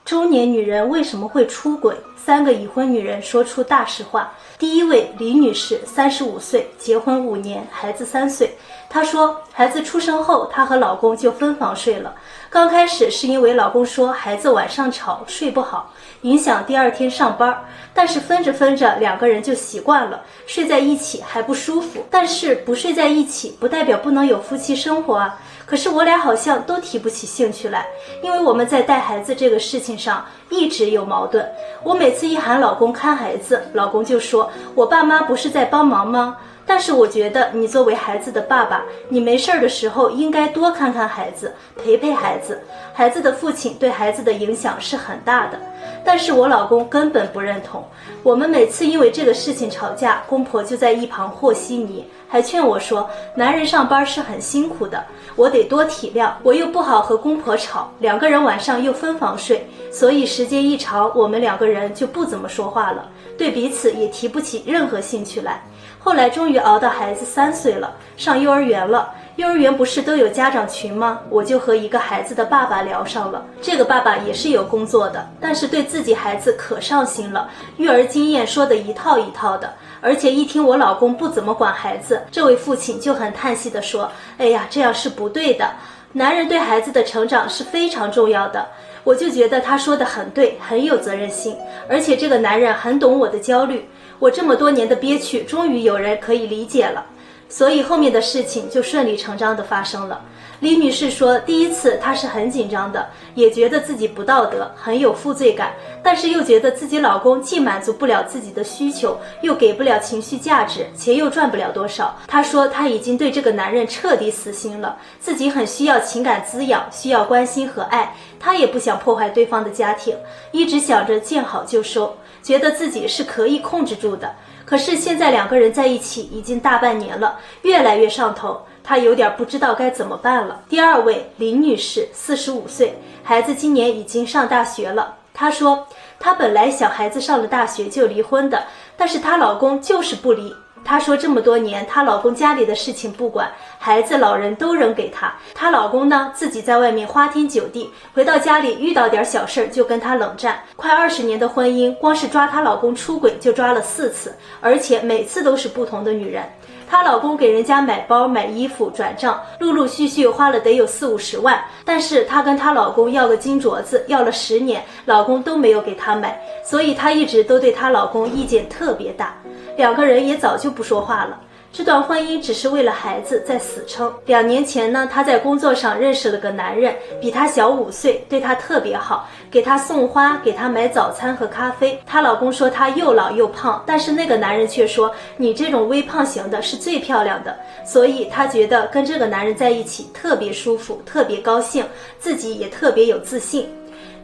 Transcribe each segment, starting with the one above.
中年女人为什么会出轨？3个已婚女人说出大实话。第一位李女士，35岁，结婚5年，孩子3岁。她说，孩子出生后，她和老公就分房睡了。刚开始是因为老公说孩子晚上吵，睡不好，影响第2天上班。但是分着分着，2个人就习惯了，睡在一起还不舒服。但是不睡在一起，不代表不能有夫妻生活啊。可是我俩好像都提不起兴趣来，因为我们在带孩子这个事情上一直有矛盾。我每次一喊老公看孩子，老公就说我爸妈不是在帮忙吗？但是我觉得你作为孩子的爸爸，你没事的时候应该多看看孩子，陪陪孩子。孩子的父亲对孩子的影响是很大的。但是我老公根本不认同，我们每次因为这个事情吵架，公婆就在一旁和稀泥，还劝我说男人上班是很辛苦的，我得多体谅，我又不好和公婆吵，2个人晚上又分房睡，所以时间一长，我们2个人就不怎么说话了，对彼此也提不起任何兴趣来。后来终于熬到孩子3岁了，上幼儿园了。幼儿园不是都有家长群吗？我就和一个孩子的爸爸聊上了。这个爸爸也是有工作的，但是对自己孩子可上心了，育儿经验说的一套一套的。而且一听我老公不怎么管孩子，这位父亲就很叹息地说，哎呀，这样是不对的，男人对孩子的成长是非常重要的。我就觉得他说的很对，很有责任心，而且这个男人很懂我的焦虑，我这么多年的憋屈终于有人可以理解了，所以后面的事情就顺理成章地发生了。李女士说，第一次她是很紧张的，也觉得自己不道德，很有负罪感，但是又觉得自己老公既满足不了自己的需求，又给不了情绪价值，钱又赚不了多少。她说她已经对这个男人彻底死心了，自己很需要情感滋养，需要关心和爱，她也不想破坏对方的家庭，一直想着见好就收，觉得自己是可以控制住的。可是现在2个人在一起已经大半年了，越来越上头，她有点不知道该怎么办了。第2位林女士，45岁，孩子今年已经上大学了。她说，她本来想孩子上了大学就离婚的，但是她老公就是不离。她说这么多年，她老公家里的事情不管，孩子老人都扔给她。她老公呢，自己在外面花天酒地，回到家里遇到点小事就跟她冷战。快20年的婚姻，光是抓她老公出轨就抓了4次，而且每次都是不同的女人。她老公给人家买包买衣服转账，陆陆续续花了得有40-50万，但是她跟她老公要个金镯子，要了10年，老公都没有给她买，所以她一直都对她老公意见特别大。2个人也早就不说话了。这段婚姻只是为了孩子在死撑。2年前呢，她在工作上认识了个男人，比她小5岁，对她特别好，给她送花，给她买早餐和咖啡。她老公说她又老又胖，但是那个男人却说你这种微胖型的是最漂亮的，所以她觉得跟这个男人在一起特别舒服，特别高兴，自己也特别有自信。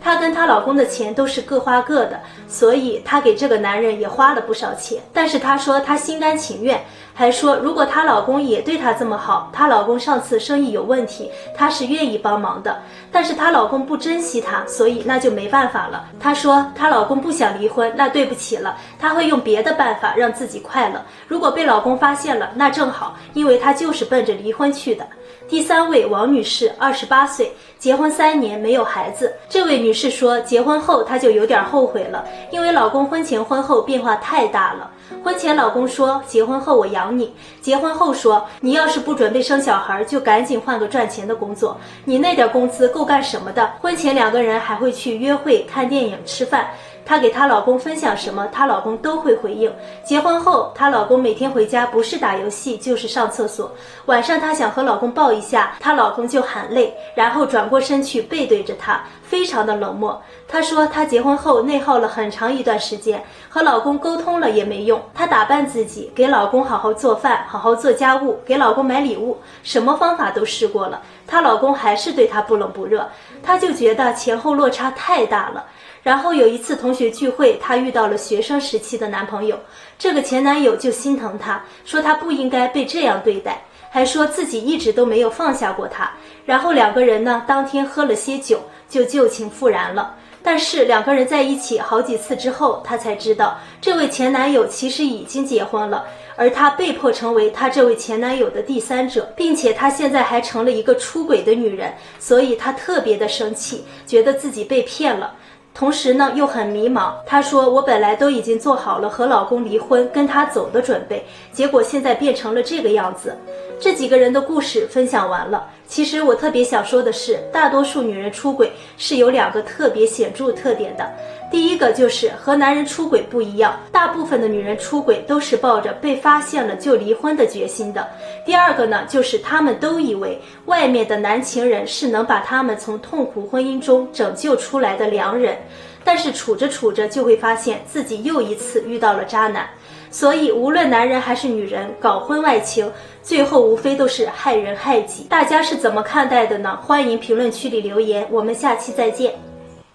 她跟她老公的钱都是各花各的，所以她给这个男人也花了不少钱。但是她说她心甘情愿，还说如果她老公也对她这么好，她老公上次生意有问题，她是愿意帮忙的。但是她老公不珍惜她，所以那就没办法了。她说她老公不想离婚，那对不起了，她会用别的办法让自己快乐。如果被老公发现了，那正好，因为她就是奔着离婚去的。第3位王女士，28岁，结婚3年没有孩子。这位女士说，结婚后她就有点后悔了，因为老公婚前婚后变化太大了。婚前老公说结婚后我养你，结婚后说你要是不准备生小孩，就赶紧换个赚钱的工作，你那点工资够干什么的？婚前2个人还会去约会、看电影、吃饭。她给她老公分享什么，她老公都会回应。结婚后，她老公每天回家不是打游戏就是上厕所，晚上她想和老公抱一下，她老公就喊累，然后转过身去背对着她，非常的冷漠。她说她结婚后内耗了很长一段时间，和老公沟通了也没用。她打扮自己，给老公好好做饭，好好做家务，给老公买礼物，什么方法都试过了，她老公还是对她不冷不热。她就觉得前后落差太大了。然后有一次同学聚会，她遇到了学生时期的男朋友，这个前男友就心疼她，说她不应该被这样对待，还说自己一直都没有放下过她。然后2个人呢，当天喝了些酒，就旧情复燃了。但是2个人在一起好几次之后，她才知道这位前男友其实已经结婚了，而她被迫成为她这位前男友的第3者，并且她现在还成了一个出轨的女人，所以她特别的生气，觉得自己被骗了。同时呢又很迷茫。她说，我本来都已经做好了和老公离婚跟他走的准备，结果现在变成了这个样子。这几个人的故事分享完了，其实我特别想说的是，大多数女人出轨是有2个特别显著特点的。第一个就是和男人出轨不一样，大部分的女人出轨都是抱着被发现了就离婚的决心的。第二个呢，就是她们都以为外面的男情人是能把她们从痛苦婚姻中拯救出来的良人，但是处着处着就会发现自己又一次遇到了渣男。所以无论男人还是女人搞婚外情，最后无非都是害人害己。大家是怎么看待的呢？欢迎评论区里留言，我们下期再见。